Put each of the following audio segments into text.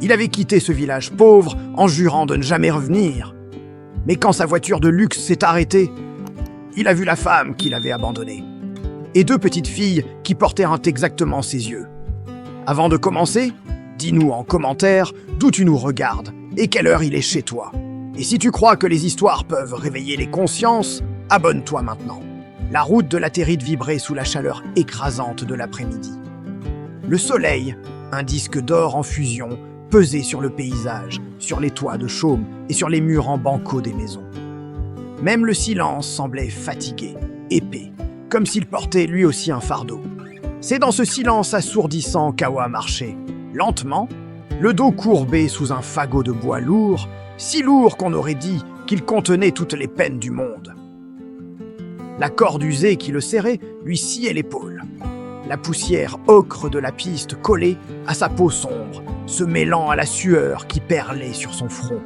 Il avait quitté ce village pauvre en jurant de ne jamais revenir. Mais quand sa voiture de luxe s'est arrêtée, il a vu la femme qu'il avait abandonnée et deux petites filles qui portèrent exactement ses yeux. Avant de commencer, dis-nous en commentaire d'où tu nous regardes et quelle heure il est chez toi. Et si tu crois que les histoires peuvent réveiller les consciences, abonne-toi maintenant. La route de la Terride vibrait sous la chaleur écrasante de l'après-midi. Le soleil, un disque d'or en fusion, pesait sur le paysage, sur les toits de chaume et sur les murs en banco des maisons. Même le silence semblait fatigué, épais, comme s'il portait lui aussi un fardeau. C'est dans ce silence assourdissant qu'Awa marchait, lentement, le dos courbé sous un fagot de bois lourd, si lourd qu'on aurait dit qu'il contenait toutes les peines du monde. La corde usée qui le serrait lui sciait l'épaule. La poussière ocre de la piste collait à sa peau sombre, se mêlant à la sueur qui perlait sur son front.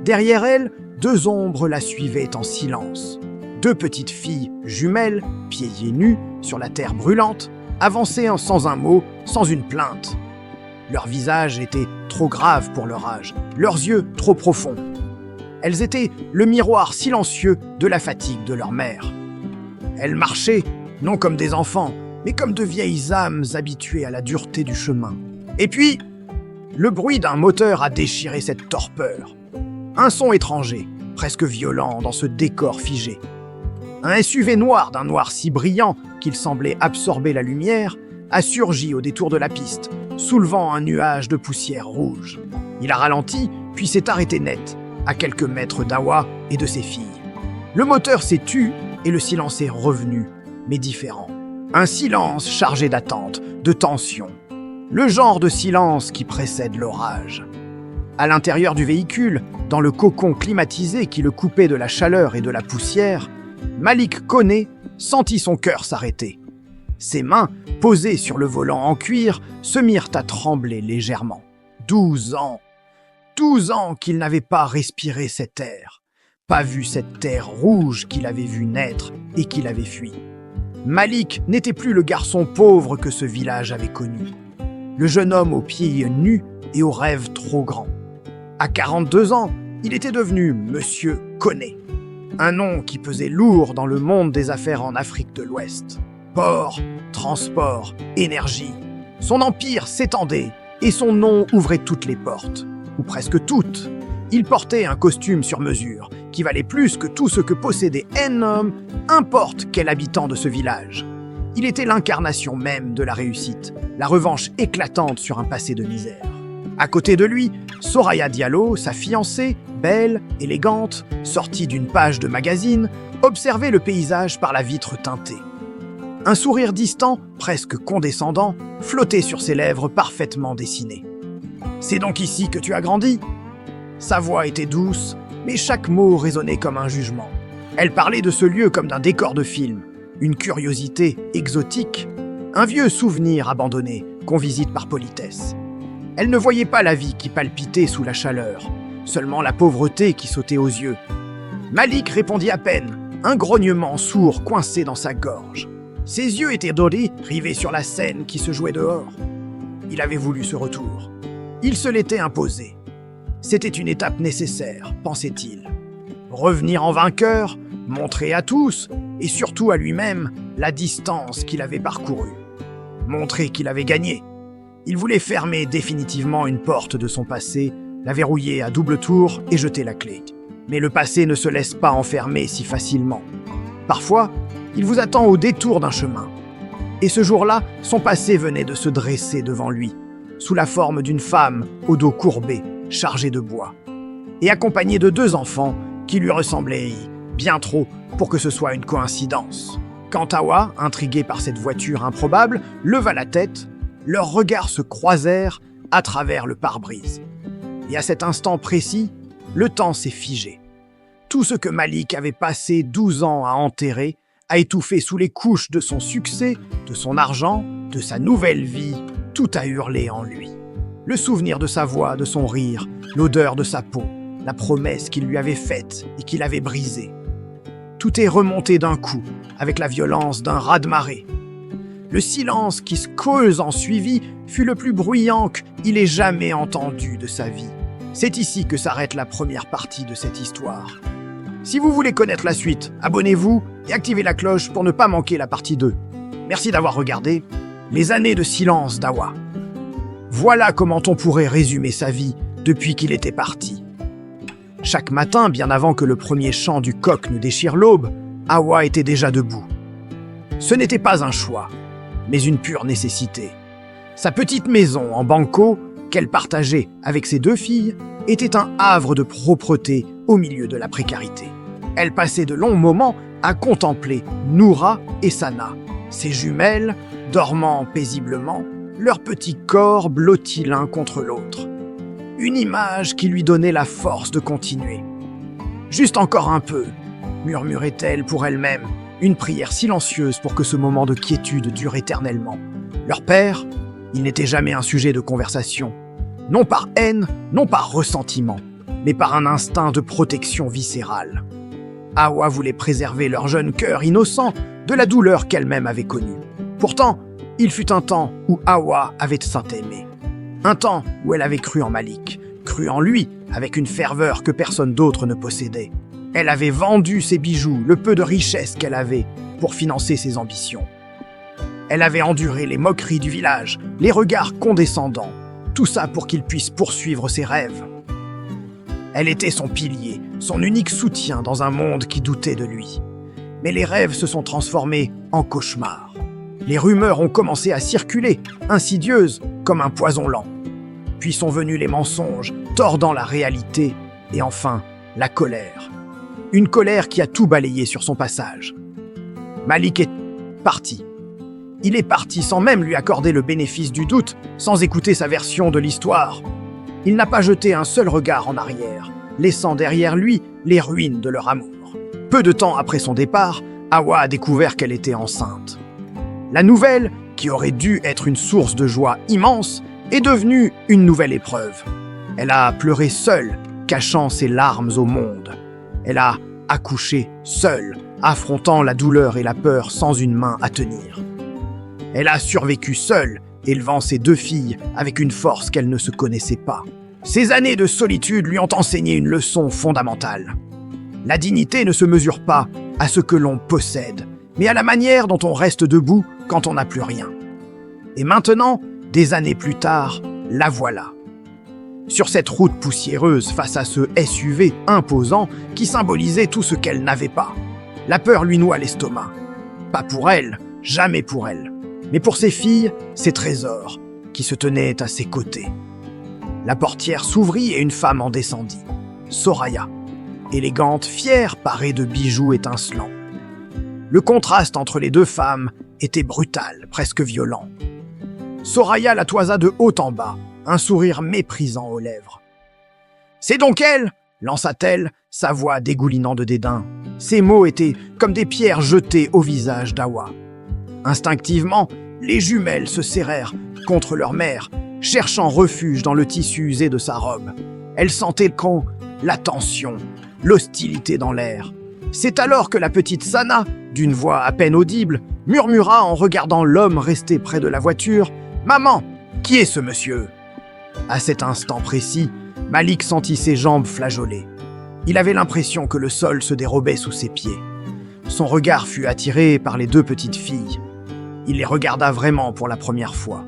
Derrière elle, deux ombres la suivaient en silence. Deux petites filles jumelles, pieds nus, sur la terre brûlante, avançaient sans un mot, sans une plainte. Leurs visages étaient trop graves pour leur âge, leurs yeux trop profonds. Elles étaient le miroir silencieux de la fatigue de leur mère. Elles marchaient, non comme des enfants, mais comme de vieilles âmes habituées à la dureté du chemin. Et puis, le bruit d'un moteur a déchiré cette torpeur. Un son étranger, presque violent dans ce décor figé. Un SUV noir d'un noir si brillant qu'il semblait absorber la lumière a surgi au détour de la piste, soulevant un nuage de poussière rouge. Il a ralenti, puis s'est arrêté net, à quelques mètres d'Awa et de ses filles. Le moteur s'est tu et le silence est revenu, mais différent. Un silence chargé d'attente, de tension. Le genre de silence qui précède l'orage. À l'intérieur du véhicule, dans le cocon climatisé qui le coupait de la chaleur et de la poussière, Malik Koné sentit son cœur s'arrêter. Ses mains, posées sur le volant en cuir, se mirent à trembler légèrement. 12 ans! 12 ans qu'il n'avait pas respiré cet air, pas vu cette terre rouge qu'il avait vue naître et qu'il avait fui. Malik n'était plus le garçon pauvre que ce village avait connu. Le jeune homme aux pieds nus et aux rêves trop grands. À 42 ans, il était devenu Monsieur Koné. Un nom qui pesait lourd dans le monde des affaires en Afrique de l'Ouest. Port, transport, énergie. Son empire s'étendait et son nom ouvrait toutes les portes, ou presque toutes. Il portait un costume sur mesure qui valait plus que tout ce que possédait un homme, importe quel habitant de ce village. Il était l'incarnation même de la réussite, la revanche éclatante sur un passé de misère. À côté de lui, Soraya Diallo, sa fiancée, belle, élégante, sortie d'une page de magazine, observait le paysage par la vitre teintée. Un sourire distant, presque condescendant, flottait sur ses lèvres parfaitement dessinées. « C'est donc ici que tu as grandi ?» Sa voix était douce, mais chaque mot résonnait comme un jugement. Elle parlait de ce lieu comme d'un décor de film, une curiosité exotique, un vieux souvenir abandonné qu'on visite par politesse. Elle ne voyait pas la vie qui palpitait sous la chaleur, seulement la pauvreté qui sautait aux yeux. Malik répondit à peine, un grognement sourd coincé dans sa gorge. Ses yeux étaient dorés, rivés sur la scène qui se jouait dehors. Il avait voulu ce retour. Il se l'était imposé. C'était une étape nécessaire, pensait-il. Revenir en vainqueur, montrer à tous, et surtout à lui-même, la distance qu'il avait parcourue. Montrer qu'il avait gagné. Il voulait fermer définitivement une porte de son passé, la verrouiller à double tour et jeter la clé. Mais le passé ne se laisse pas enfermer si facilement. Parfois, il vous attend au détour d'un chemin. Et ce jour-là, son passé venait de se dresser devant lui, sous la forme d'une femme au dos courbé, chargée de bois, et accompagnée de deux enfants qui lui ressemblaient bien trop pour que ce soit une coïncidence. Quand Awa, intrigué par cette voiture improbable, leva la tête, leurs regards se croisèrent à travers le pare-brise. Et à cet instant précis, le temps s'est figé. Tout ce que Malik avait passé 12 ans à enterrer a étouffé sous les couches de son succès, de son argent, de sa nouvelle vie, tout a hurlé en lui. Le souvenir de sa voix, de son rire, l'odeur de sa peau, la promesse qu'il lui avait faite et qu'il avait brisée. Tout est remonté d'un coup, avec la violence d'un raz-de-marée. Le silence qui se creuse en suivi fut le plus bruyant qu'il ait jamais entendu de sa vie. C'est ici que s'arrête la première partie de cette histoire. Si vous voulez connaître la suite, abonnez-vous et activez la cloche pour ne pas manquer la partie 2. Merci d'avoir regardé Les années de silence d'Awa. Voilà comment on pourrait résumer sa vie depuis qu'il était parti. Chaque matin, bien avant que le premier chant du coq ne déchire l'aube, Awa était déjà debout. Ce n'était pas un choix, mais une pure nécessité. Sa petite maison en banco, qu'elle partageait avec ses 2 filles, était un havre de propreté au milieu de la précarité. Elle passait de longs moments à contempler Noura et Sana, ses jumelles, dormant paisiblement, leurs petits corps blottis l'un contre l'autre. Une image qui lui donnait la force de continuer. « Juste encore un peu », murmurait-elle pour elle-même, une prière silencieuse pour que ce moment de quiétude dure éternellement. Leur père, il n'était jamais un sujet de conversation. Non par haine, non par ressentiment, mais par un instinct de protection viscérale. Awa voulait préserver leur jeune cœur innocent de la douleur qu'elle-même avait connue. Pourtant, il fut un temps où Awa avait tant aimé. Un temps où elle avait cru en Malik, cru en lui avec une ferveur que personne d'autre ne possédait. Elle avait vendu ses bijoux, le peu de richesse qu'elle avait, pour financer ses ambitions. Elle avait enduré les moqueries du village, les regards condescendants, tout ça pour qu'il puisse poursuivre ses rêves. Elle était son pilier, son unique soutien dans un monde qui doutait de lui. Mais les rêves se sont transformés en cauchemars. Les rumeurs ont commencé à circuler, insidieuses comme un poison lent. Puis sont venus les mensonges, tordant la réalité, et enfin, la colère. Une colère qui a tout balayé sur son passage. Malik est parti. Il est parti sans même lui accorder le bénéfice du doute, sans écouter sa version de l'histoire. Il n'a pas jeté un seul regard en arrière, laissant derrière lui les ruines de leur amour. Peu de temps après son départ, Awa a découvert qu'elle était enceinte. La nouvelle, qui aurait dû être une source de joie immense, est devenue une nouvelle épreuve. Elle a pleuré seule, cachant ses larmes au monde. Elle a accouché seule, affrontant la douleur et la peur sans une main à tenir. Elle a survécu seule, élevant ses 2 filles avec une force qu'elle ne se connaissait pas. Ces années de solitude lui ont enseigné une leçon fondamentale. La dignité ne se mesure pas à ce que l'on possède, mais à la manière dont on reste debout quand on n'a plus rien. Et maintenant, des années plus tard, la voilà. Sur cette route poussiéreuse face à ce SUV imposant qui symbolisait tout ce qu'elle n'avait pas. La peur lui noua l'estomac. Pas pour elle, jamais pour elle, mais pour ses filles, ses trésors, qui se tenaient à ses côtés. La portière s'ouvrit et une femme en descendit. Soraya, élégante, fière, parée de bijoux étincelants. Le contraste entre les 2 femmes était brutal, presque violent. Soraya la toisa de haut en bas, un sourire méprisant aux lèvres. « C'est donc elle !» lança-t-elle, sa voix dégoulinant de dédain. Ses mots étaient comme des pierres jetées au visage d'Awa. Instinctivement, les jumelles se serrèrent contre leur mère, cherchant refuge dans le tissu usé de sa robe. Elles sentaient le con, la tension, l'hostilité dans l'air. C'est alors que la petite Sana, d'une voix à peine audible, murmura en regardant l'homme resté près de la voiture « Maman, qui est ce monsieur ?» À cet instant précis, Malik sentit ses jambes flageoler. Il avait l'impression que le sol se dérobait sous ses pieds. Son regard fut attiré par les 2 petites filles. Il les regarda vraiment pour la première fois.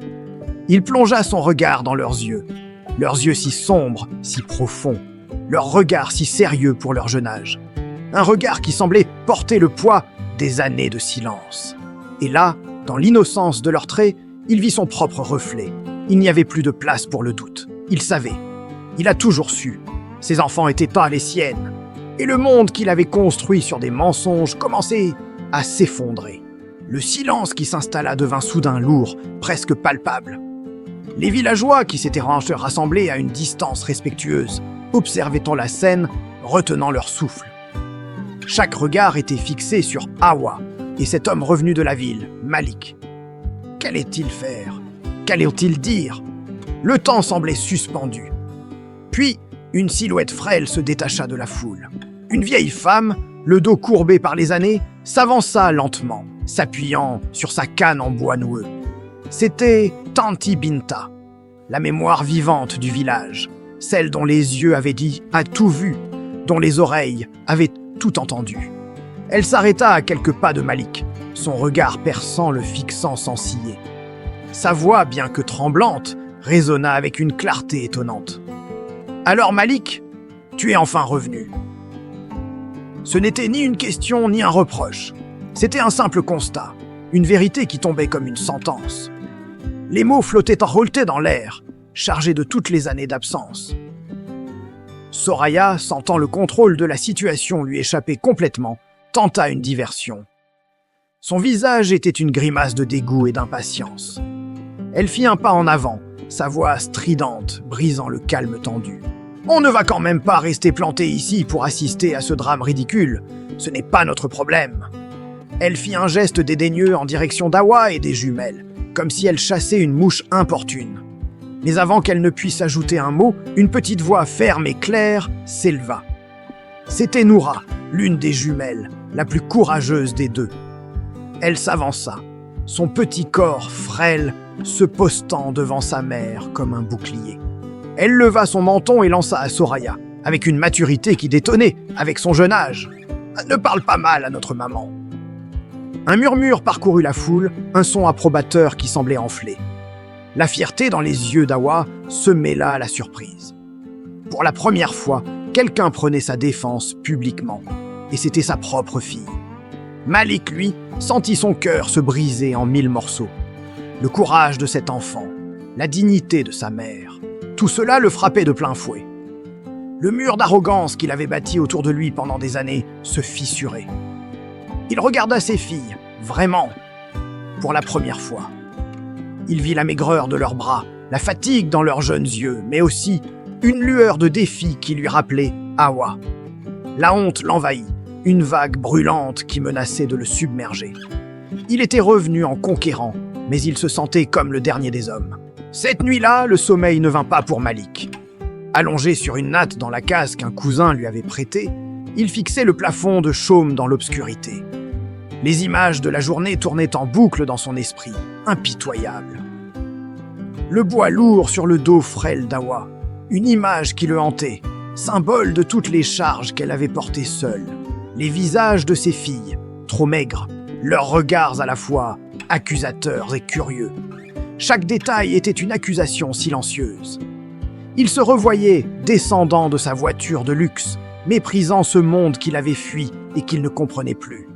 Il plongea son regard dans leurs yeux si sombres, si profonds, leur regard si sérieux pour leur jeune âge. Un regard qui semblait porter le poids des années de silence. Et là, dans l'innocence de leurs traits, il vit son propre reflet. Il n'y avait plus de place pour le doute. Il savait. Il a toujours su. Ses enfants n'étaient pas les siennes. Et le monde qu'il avait construit sur des mensonges commençait à s'effondrer. Le silence qui s'installa devint soudain lourd, presque palpable. Les villageois qui s'étaient rassemblés à une distance respectueuse observaient-on la scène, retenant leur souffle. Chaque regard était fixé sur Awa et cet homme revenu de la ville, Malik. Qu'allait-il faire? Qu'allait-il dire? Le temps semblait suspendu. Puis, une silhouette frêle se détacha de la foule. Une vieille femme, le dos courbé par les années, s'avança lentement. s'appuyant sur sa canne en bois noueux. C'était Tanti Binta, la mémoire vivante du village, celle dont les yeux avaient dit « a tout vu », dont les oreilles avaient tout entendu. Elle s'arrêta à quelques pas de Malik, son regard perçant le fixant sans ciller. Sa voix, bien que tremblante, résonna avec une clarté étonnante. « Alors Malik, tu es enfin revenu. » Ce n'était ni une question ni un reproche. C'était un simple constat, une vérité qui tombait comme une sentence. Les mots flottaient enroulés dans l'air, chargés de toutes les années d'absence. Soraya, sentant le contrôle de la situation lui échapper complètement, tenta une diversion. Son visage était une grimace de dégoût et d'impatience. Elle fit un pas en avant, sa voix stridente, brisant le calme tendu. « On ne va quand même pas rester planté ici pour assister à ce drame ridicule. Ce n'est pas notre problème. » Elle fit un geste dédaigneux en direction d'Awa et des jumelles, comme si elle chassait une mouche importune. Mais avant qu'elle ne puisse ajouter un mot, une petite voix ferme et claire s'éleva. C'était Noura, l'une des jumelles, la plus courageuse des deux. Elle s'avança, son petit corps frêle se postant devant sa mère comme un bouclier. Elle leva son menton et lança à Soraya, avec une maturité qui détonnait avec son jeune âge. « Ne parle pas mal à notre maman. » Un murmure parcourut la foule, un son approbateur qui semblait enfler. La fierté dans les yeux d'Awa se mêla à la surprise. Pour la première fois, quelqu'un prenait sa défense publiquement, et c'était sa propre fille. Malik, lui, sentit son cœur se briser en 1000 morceaux. Le courage de cet enfant, la dignité de sa mère, tout cela le frappait de plein fouet. Le mur d'arrogance qu'il avait bâti autour de lui pendant des années se fissurait. Il regarda ses filles, vraiment, pour la première fois. Il vit la maigreur de leurs bras, la fatigue dans leurs jeunes yeux, mais aussi une lueur de défi qui lui rappelait Awa. La honte l'envahit, une vague brûlante qui menaçait de le submerger. Il était revenu en conquérant, mais il se sentait comme le dernier des hommes. Cette nuit-là, le sommeil ne vint pas pour Malik. Allongé sur une natte dans la case qu'un cousin lui avait prêtée, il fixait le plafond de chaume dans l'obscurité. Les images de la journée tournaient en boucle dans son esprit, impitoyables. Le bois lourd sur le dos frêle d'Awa, une image qui le hantait, symbole de toutes les charges qu'elle avait portées seule. Les visages de ses filles, trop maigres, leurs regards à la fois accusateurs et curieux. Chaque détail était une accusation silencieuse. Il se revoyait descendant de sa voiture de luxe, méprisant ce monde qu'il avait fui et qu'il ne comprenait plus.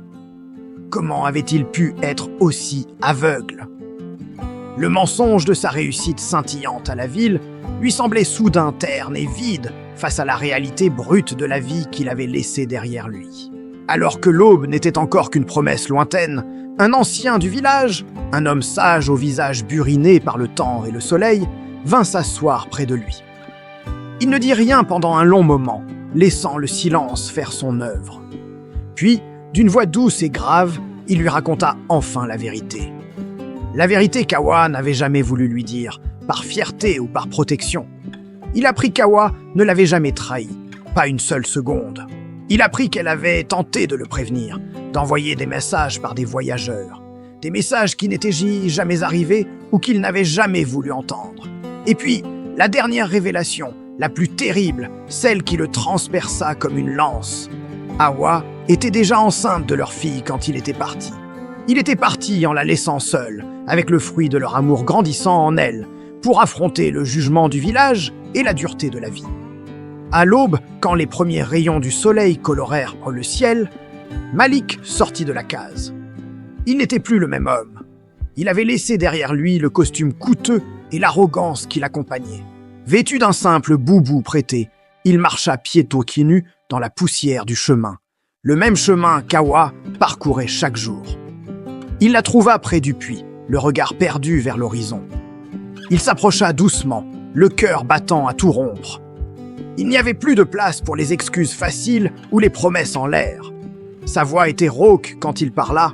Comment avait-il pu être aussi aveugle? Le mensonge de sa réussite scintillante à la ville lui semblait soudain terne et vide face à la réalité brute de la vie qu'il avait laissée derrière lui. Alors que l'aube n'était encore qu'une promesse lointaine, un ancien du village, un homme sage au visage buriné par le temps et le soleil, vint s'asseoir près de lui. Il ne dit rien pendant un long moment, laissant le silence faire son œuvre. Puis, d'une voix douce et grave, il lui raconta enfin la vérité. La vérité qu'Awa n'avait jamais voulu lui dire, par fierté ou par protection. Il apprit qu'Awa ne l'avait jamais trahi, pas une seule seconde. Il apprit qu'elle avait tenté de le prévenir, d'envoyer des messages par des voyageurs. Des messages qui n'étaient jamais arrivés ou qu'il n'avait jamais voulu entendre. Et puis, la dernière révélation, la plus terrible, celle qui le transperça comme une lance. Awa était déjà enceinte de leur fille quand il était parti. Il était parti en la laissant seule, avec le fruit de leur amour grandissant en elle, pour affronter le jugement du village et la dureté de la vie. À l'aube, quand les premiers rayons du soleil colorèrent le ciel, Malik sortit de la case. Il n'était plus le même homme. Il avait laissé derrière lui le costume coûteux et l'arrogance qui l'accompagnait. Vêtu d'un simple boubou prêté, il marcha pieds nus dans la poussière du chemin, le même chemin qu'Awa parcourait chaque jour. Il la trouva près du puits, le regard perdu vers l'horizon. Il s'approcha doucement, le cœur battant à tout rompre. Il n'y avait plus de place pour les excuses faciles ou les promesses en l'air. Sa voix était rauque quand il parla.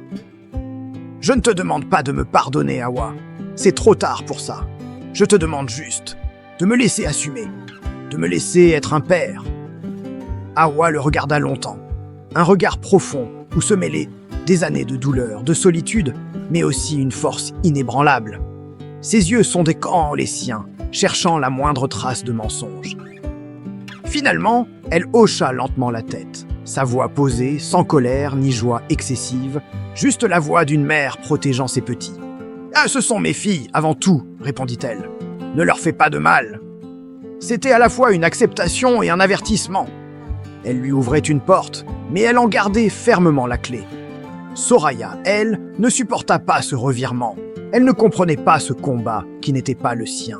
« Je ne te demande pas de me pardonner, Awa. C'est trop tard pour ça. Je te demande juste de me laisser assumer, de me laisser être un père. » Awa le regarda longtemps, un regard profond où se mêlaient des années de douleur, de solitude, mais aussi une force inébranlable. Ses yeux sont des grands, les siens, cherchant la moindre trace de mensonge. Finalement, elle hocha lentement la tête, sa voix posée, sans colère ni joie excessive, juste la voix d'une mère protégeant ses petits. « Ah, ce sont mes filles, avant tout, répondit-elle. Ne leur fais pas de mal. » C'était à la fois une acceptation et un avertissement. Elle lui ouvrait une porte, mais elle en gardait fermement la clé. Soraya, elle, ne supporta pas ce revirement. Elle ne comprenait pas ce combat qui n'était pas le sien.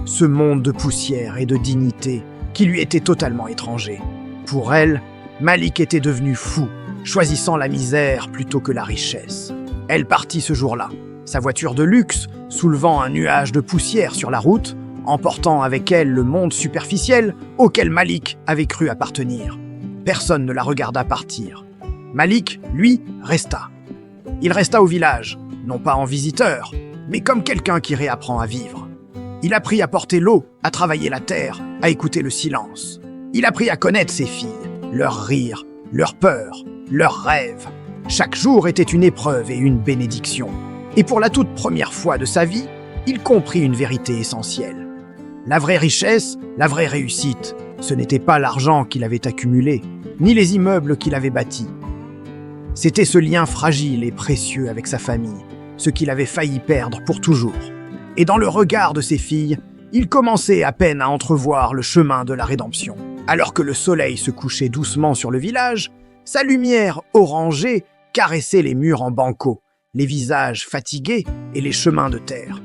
Ce monde de poussière et de dignité qui lui était totalement étranger. Pour elle, Malik était devenu fou, choisissant la misère plutôt que la richesse. Elle partit ce jour-là, sa voiture de luxe, soulevant un nuage de poussière sur la route, emportant avec elle le monde superficiel auquel Malik avait cru appartenir. Personne ne la regarda partir. Malik, lui, resta. Il resta au village, non pas en visiteur, mais comme quelqu'un qui réapprend à vivre. Il apprit à porter l'eau, à travailler la terre, à écouter le silence. Il apprit à connaître ses filles, leurs rires, leurs peurs, leurs rêves. Chaque jour était une épreuve et une bénédiction. Et pour la toute première fois de sa vie, il comprit une vérité essentielle. La vraie richesse, la vraie réussite, ce n'était pas l'argent qu'il avait accumulé, ni les immeubles qu'il avait bâtis. C'était ce lien fragile et précieux avec sa famille, ce qu'il avait failli perdre pour toujours. Et dans le regard de ses filles, il commençait à peine à entrevoir le chemin de la rédemption. Alors que le soleil se couchait doucement sur le village, sa lumière orangée caressait les murs en banco, les visages fatigués et les chemins de terre.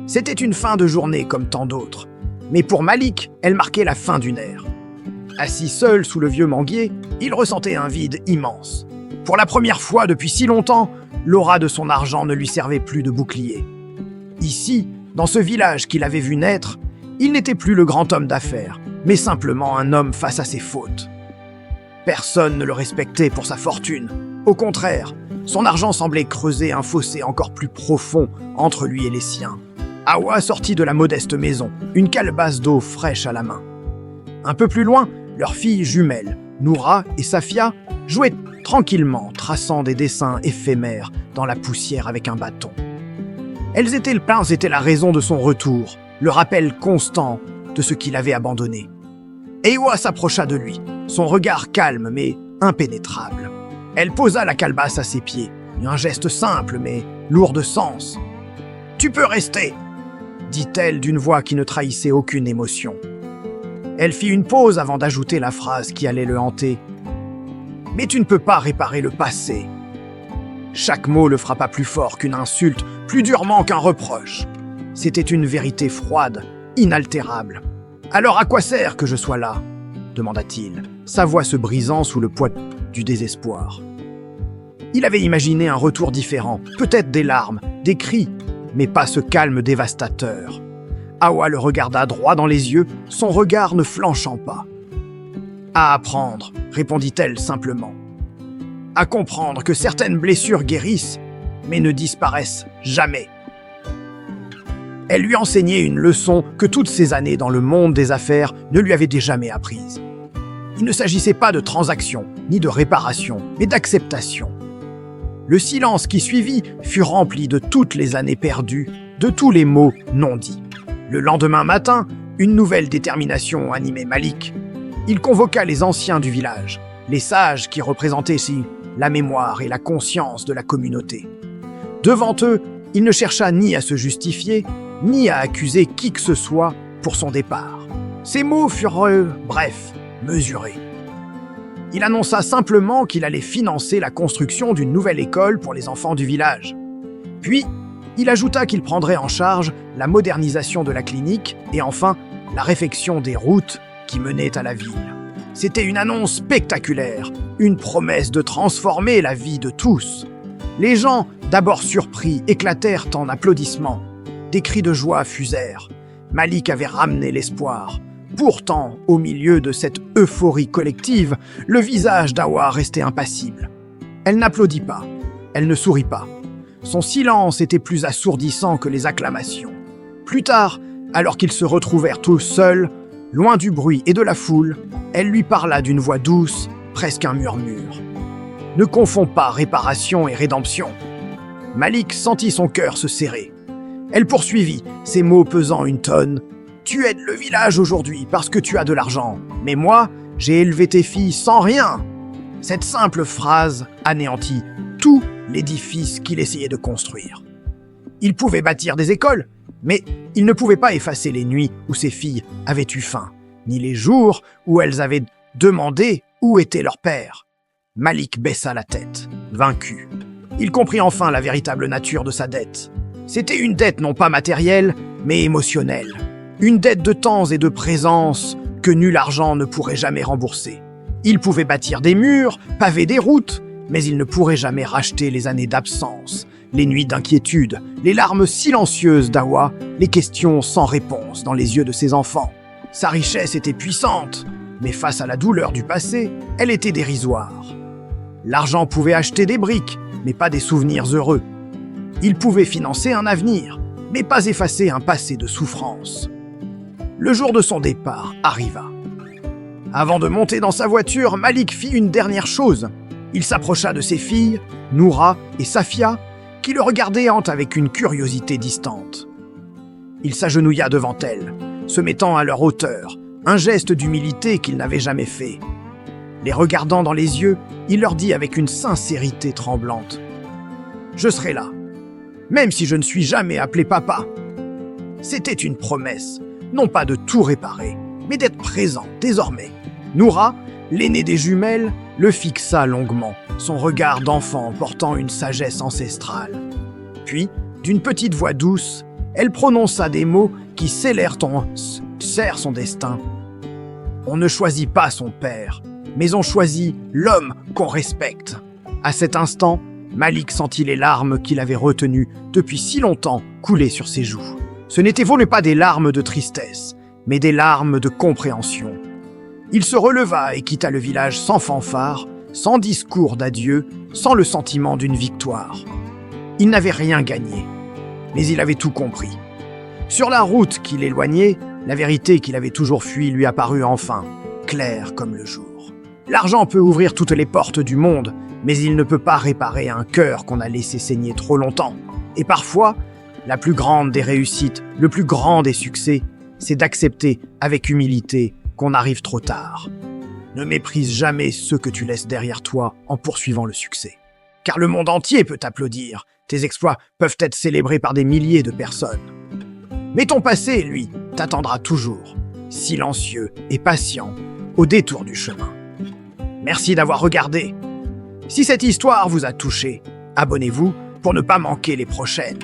C'était une fin de journée comme tant d'autres, mais pour Malik, elle marquait la fin d'une ère. Assis seul sous le vieux manguier, il ressentait un vide immense. Pour la première fois depuis si longtemps, l'aura de son argent ne lui servait plus de bouclier. Ici, dans ce village qu'il avait vu naître, il n'était plus le grand homme d'affaires, mais simplement un homme face à ses fautes. Personne ne le respectait pour sa fortune. Au contraire, son argent semblait creuser un fossé encore plus profond entre lui et les siens. Hawa sortit de la modeste maison, une calebasse d'eau fraîche à la main. Un peu plus loin, leurs filles jumelles, Noura et Safia, jouaient tranquillement, traçant des dessins éphémères dans la poussière avec un bâton. Elles étaient la raison de son retour, le rappel constant de ce qu'il avait abandonné. Ewa s'approcha de lui, son regard calme mais impénétrable. Elle posa la calebasse à ses pieds, un geste simple mais lourd de sens. « Tu peux rester !» dit-elle d'une voix qui ne trahissait aucune émotion. Elle fit une pause avant d'ajouter la phrase qui allait le hanter. « Mais tu ne peux pas réparer le passé. » Chaque mot le frappa plus fort qu'une insulte, plus durement qu'un reproche. C'était une vérité froide, inaltérable. « Alors à quoi sert que je sois là ?» demanda-t-il, sa voix se brisant sous le poids du désespoir. Il avait imaginé un retour différent, peut-être des larmes, des cris, mais pas ce calme dévastateur. Hawa le regarda droit dans les yeux, son regard ne flanchant pas. « À apprendre », répondit-elle simplement. « À comprendre que certaines blessures guérissent, mais ne disparaissent jamais. » Elle lui enseignait une leçon que toutes ces années dans le monde des affaires ne lui avaient jamais apprise. Il ne s'agissait pas de transaction, ni de réparation, mais d'acceptation. Le silence qui suivit fut rempli de toutes les années perdues, de tous les mots non dits. Le lendemain matin, une nouvelle détermination animait Malik. Il convoqua les anciens du village, les sages qui représentaient ici la mémoire et la conscience de la communauté. Devant eux, il ne chercha ni à se justifier, ni à accuser qui que ce soit pour son départ. Ses mots furent, brefs, mesurés. Il annonça simplement qu'il allait financer la construction d'une nouvelle école pour les enfants du village. Puis, il ajouta qu'il prendrait en charge la modernisation de la clinique et enfin la réfection des routes qui menaient à la ville. C'était une annonce spectaculaire, une promesse de transformer la vie de tous. Les gens, d'abord surpris, éclatèrent en applaudissements. Des cris de joie fusèrent. Malik avait ramené l'espoir. Pourtant, au milieu de cette euphorie collective, le visage d'Hawa restait impassible. Elle n'applaudit pas, elle ne sourit pas. Son silence était plus assourdissant que les acclamations. Plus tard, alors qu'ils se retrouvèrent tous seuls, loin du bruit et de la foule, elle lui parla d'une voix douce, presque un murmure. « Ne confonds pas réparation et rédemption. Malik sentit son cœur se serrer. Elle poursuivit, ses mots pesant une tonne. Tu aides le village aujourd'hui parce que tu as de l'argent, mais moi, j'ai élevé tes filles sans rien. Cette simple phrase anéantit tout l'édifice qu'il essayait de construire. Il pouvait bâtir des écoles, mais il ne pouvait pas effacer les nuits où ses filles avaient eu faim, ni les jours où elles avaient demandé où était leur père. Malik baissa la tête, vaincu. Il comprit enfin la véritable nature de sa dette. C'était une dette non pas matérielle, mais émotionnelle. Une dette de temps et de présence que nul argent ne pourrait jamais rembourser. Il pouvait bâtir des murs, paver des routes, mais il ne pourrait jamais racheter les années d'absence, les nuits d'inquiétude, les larmes silencieuses d'Awa, les questions sans réponse dans les yeux de ses enfants. Sa richesse était puissante, mais face à la douleur du passé, elle était dérisoire. L'argent pouvait acheter des briques, mais pas des souvenirs heureux. Il pouvait financer un avenir, mais pas effacer un passé de souffrance. Le jour de son départ arriva. Avant de monter dans sa voiture, Malik fit une dernière chose. Il s'approcha de ses filles, Noura et Safia, qui le regardaient avec une curiosité distante. Il s'agenouilla devant elles, se mettant à leur hauteur, un geste d'humilité qu'il n'avait jamais fait. Les regardant dans les yeux, il leur dit avec une sincérité tremblante : « Je serai là, même si je ne suis jamais appelé papa. » C'était une promesse, non pas de tout réparer, mais d'être présent désormais. Noura, l'aînée des jumelles, le fixa longuement, son regard d'enfant portant une sagesse ancestrale. Puis, d'une petite voix douce, elle prononça des mots qui scellèrent son destin. On ne choisit pas son père, mais on choisit l'homme qu'on respecte. À cet instant, Malik sentit les larmes qu'il avait retenues depuis si longtemps couler sur ses joues. Ce n'étaient pas des larmes de tristesse, mais des larmes de compréhension. Il se releva et quitta le village sans fanfare, sans discours d'adieu, sans le sentiment d'une victoire. Il n'avait rien gagné, mais il avait tout compris. Sur la route qui l'éloignait, la vérité qu'il avait toujours fuie lui apparut enfin, claire comme le jour. L'argent peut ouvrir toutes les portes du monde, mais il ne peut pas réparer un cœur qu'on a laissé saigner trop longtemps. Et parfois, la plus grande des réussites, le plus grand des succès, c'est d'accepter avec humilité qu'on arrive trop tard. Ne méprise jamais ceux que tu laisses derrière toi en poursuivant le succès. Car le monde entier peut t'applaudir, tes exploits peuvent être célébrés par des milliers de personnes. Mais ton passé, lui, t'attendra toujours, silencieux et patient, au détour du chemin. Merci d'avoir regardé. Si cette histoire vous a touché, abonnez-vous pour ne pas manquer les prochaines.